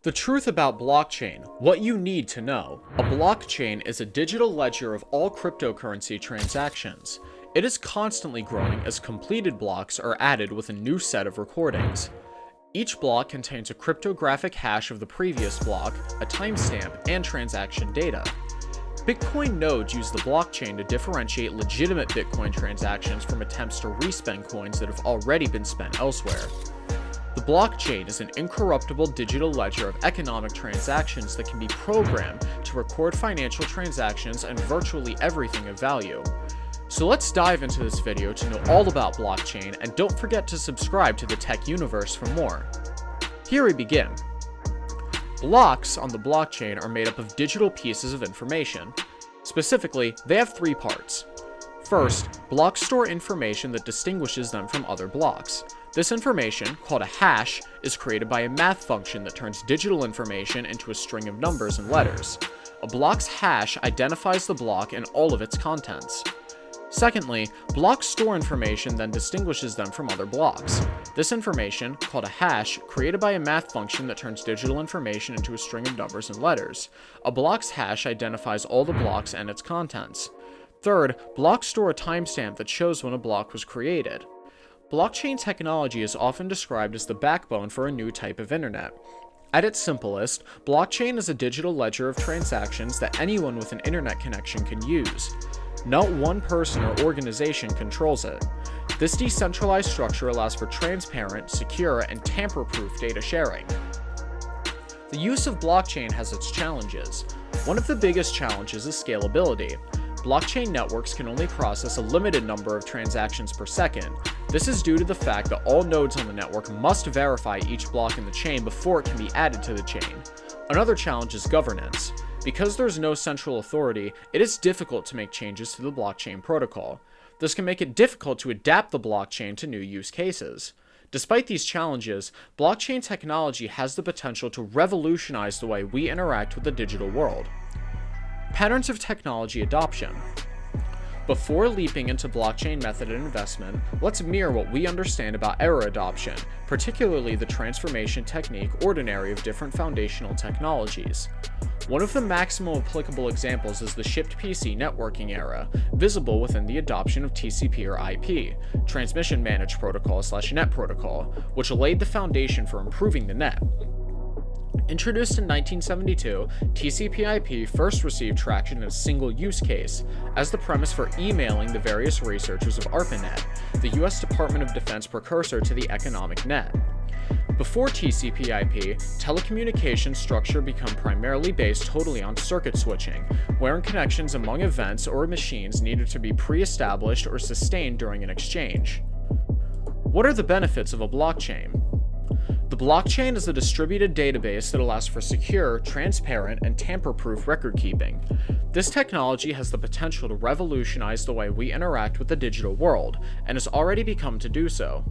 The truth about blockchain, what you need to know. A blockchain is a digital ledger of all cryptocurrency transactions. It is constantly growing as completed blocks are added with a new set of recordings. Each block contains a cryptographic hash of the previous block, a timestamp, and transaction data. Bitcoin nodes use the blockchain to differentiate legitimate Bitcoin transactions from attempts to respend coins that have already been spent elsewhere. The blockchain is an incorruptible digital ledger of economic transactions that can be programmed to record financial transactions and virtually everything of value. So let's dive into this video to know all about blockchain, and don't forget to subscribe to the TechUniverse for more. Here we begin. Blocks on the blockchain are made up of digital pieces of information. Specifically, they have three parts. First, blocks store information that distinguishes them from other blocks. This information, called a hash, is created by a math function that turns digital information into a string of numbers and letters. A block's hash identifies the block and all of its contents. Secondly, blocks store information then distinguishes them from other blocks. This information, called a hash, created by a math function that turns digital information into a string of numbers and letters. A block's hash identifies all the blocks and its contents. Third, blocks store a timestamp that shows when a block was created. Blockchain technology is often described as the backbone for a new type of internet. At its simplest, blockchain is a digital ledger of transactions that anyone with an internet connection can use. Not one person or organization controls it. This decentralized structure allows for transparent, secure, and tamper-proof data sharing. The use of blockchain has its challenges. One of the biggest challenges is scalability. Blockchain networks can only process a limited number of transactions per second. This is due to the fact that all nodes on the network must verify each block in the chain before it can be added to the chain. Another challenge is governance. Because there's no central authority, it is difficult to make changes to the blockchain protocol. This can make it difficult to adapt the blockchain to new use cases. Despite these challenges, blockchain technology has the potential to revolutionize the way we interact with the digital world. Patterns of technology adoption. Before leaping into blockchain method and investment, let's mirror what we understand about era adoption, particularly the transformation technique ordinary of different foundational technologies. One of the maximal applicable examples is the shipped PC networking era, visible within the adoption of TCP or IP, Transmission Managed Protocol/Net Protocol, which laid the foundation for improving the net. Introduced in 1972, TCP/IP first received traction in a single use case, as the premise for emailing the various researchers of ARPANET, the US Department of Defense precursor to the economic net. Before TCP/IP, telecommunications structure became primarily based totally on circuit switching, wherein connections among events or machines needed to be pre-established or sustained during an exchange. What are the benefits of a blockchain? The blockchain is a distributed database that allows for secure, transparent, and tamper-proof record-keeping. This technology has the potential to revolutionize the way we interact with the digital world, and has already begun to do so.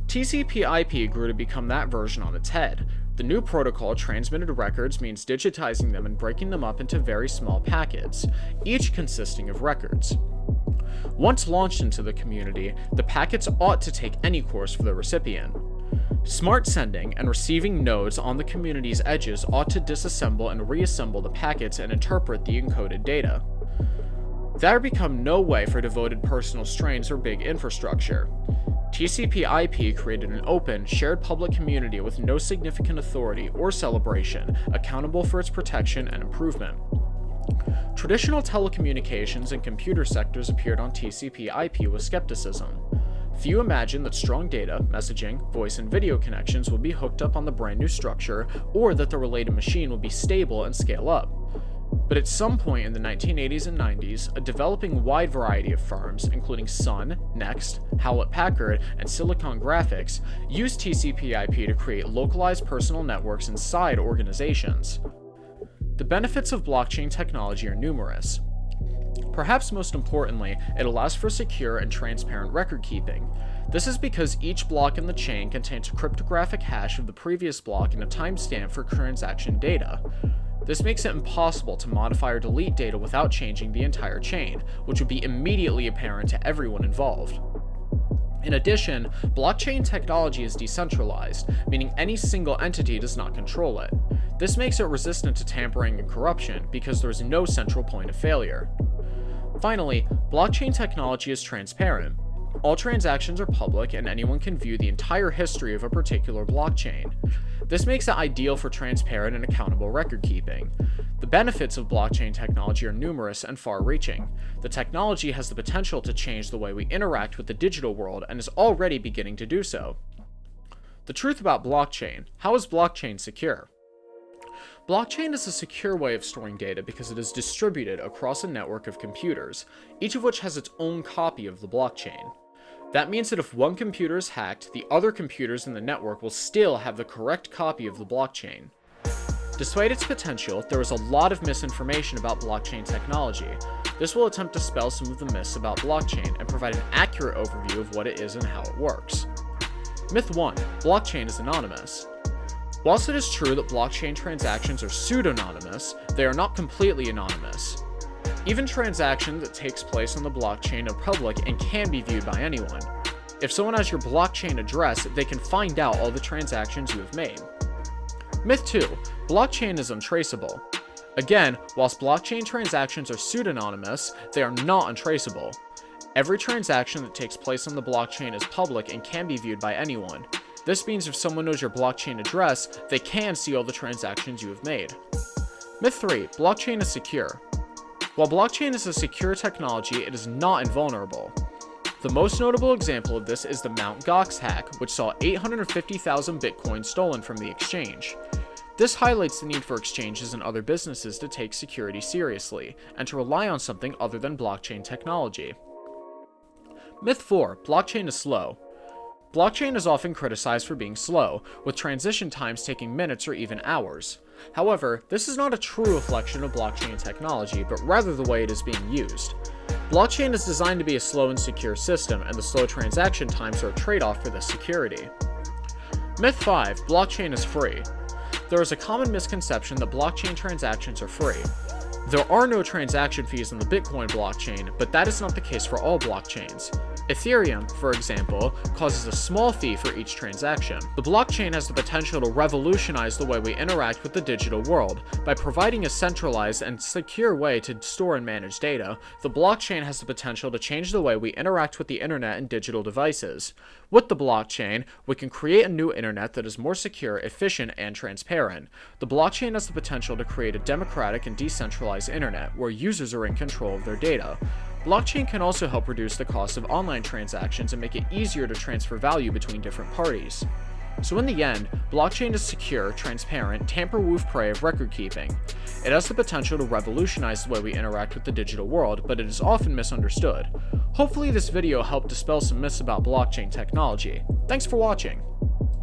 TCP/IP grew to become that version on its head. The new protocol transmitted records means digitizing them and breaking them up into very small packets, each consisting of records. Once launched into the community, the packets ought to take any course for the recipient. Smart sending and receiving nodes on the community's edges ought to disassemble and reassemble the packets and interpret the encoded data. There become no way for devoted personal strains or big infrastructure. TCP/IP created an open, shared public community with no significant authority or celebration, accountable for its protection and improvement. Traditional telecommunications and computer sectors appeared on TCP/IP with skepticism. Few imagined that strong data, messaging, voice, and video connections would be hooked up on the brand new structure, or that the related machine would be stable and scale up. But at some point in the 1980s and 90s, a developing wide variety of firms, including Sun, Next, Hewlett-Packard, and Silicon Graphics, used TCP/IP to create localized personal networks inside organizations. The benefits of blockchain technology are numerous. Perhaps most importantly, it allows for secure and transparent record keeping. This is because each block in the chain contains a cryptographic hash of the previous block and a timestamp for transaction data. This makes it impossible to modify or delete data without changing the entire chain, which would be immediately apparent to everyone involved. In addition, blockchain technology is decentralized, meaning any single entity does not control it. This makes it resistant to tampering and corruption because there is no central point of failure. Finally, blockchain technology is transparent. All transactions are public and anyone can view the entire history of a particular blockchain. This makes it ideal for transparent and accountable record keeping. The benefits of blockchain technology are numerous and far-reaching. The technology has the potential to change the way we interact with the digital world and is already beginning to do so. The truth about blockchain. How is blockchain secure? Blockchain is a secure way of storing data because it is distributed across a network of computers, each of which has its own copy of the blockchain. That means that if one computer is hacked, the other computers in the network will still have the correct copy of the blockchain. Despite its potential, there is a lot of misinformation about blockchain technology. This will attempt to dispel some of the myths about blockchain and provide an accurate overview of what it is and how it works. Myth 1. Blockchain is anonymous. Whilst it is true that blockchain transactions are pseudonymous, they are not completely anonymous. Even transactions that takes place on the blockchain are public and can be viewed by anyone. If someone has your blockchain address, they can find out all the transactions you have made. Myth 2. Blockchain is untraceable. Again, whilst blockchain transactions are pseudonymous, they are not untraceable. Every transaction that takes place on the blockchain is public and can be viewed by anyone. This means if someone knows your blockchain address, they can see all the transactions you have made. Myth 3. Blockchain is secure. While blockchain is a secure technology, it is not invulnerable. The most notable example of this is the Mt. Gox hack, which saw 850,000 Bitcoin stolen from the exchange. This highlights the need for exchanges and other businesses to take security seriously, and to rely on something other than blockchain technology. Myth 4. Blockchain is slow. Blockchain is often criticized for being slow, with transition times taking minutes or even hours. However, this is not a true reflection of blockchain technology, but rather the way it is being used. Blockchain is designed to be a slow and secure system, and the slow transaction times are a trade-off for this security. Myth 5. Blockchain is free. There is a common misconception that blockchain transactions are free. There are no transaction fees on the Bitcoin blockchain, but that is not the case for all blockchains. Ethereum, for example, causes a small fee for each transaction. The blockchain has the potential to revolutionize the way we interact with the digital world. By providing a centralized and secure way to store and manage data, the blockchain has the potential to change the way we interact with the internet and digital devices. With the blockchain, we can create a new internet that is more secure, efficient, and transparent. The blockchain has the potential to create a democratic and decentralized internet where users are in control of their data. Blockchain can also help reduce the cost of online transactions and make it easier to transfer value between different parties. So in the end, blockchain is secure, transparent, tamper-proof prey of record keeping. It has the potential to revolutionize the way we interact with the digital world, but it is often misunderstood. Hopefully this video helped dispel some myths about blockchain technology. Thanks for watching.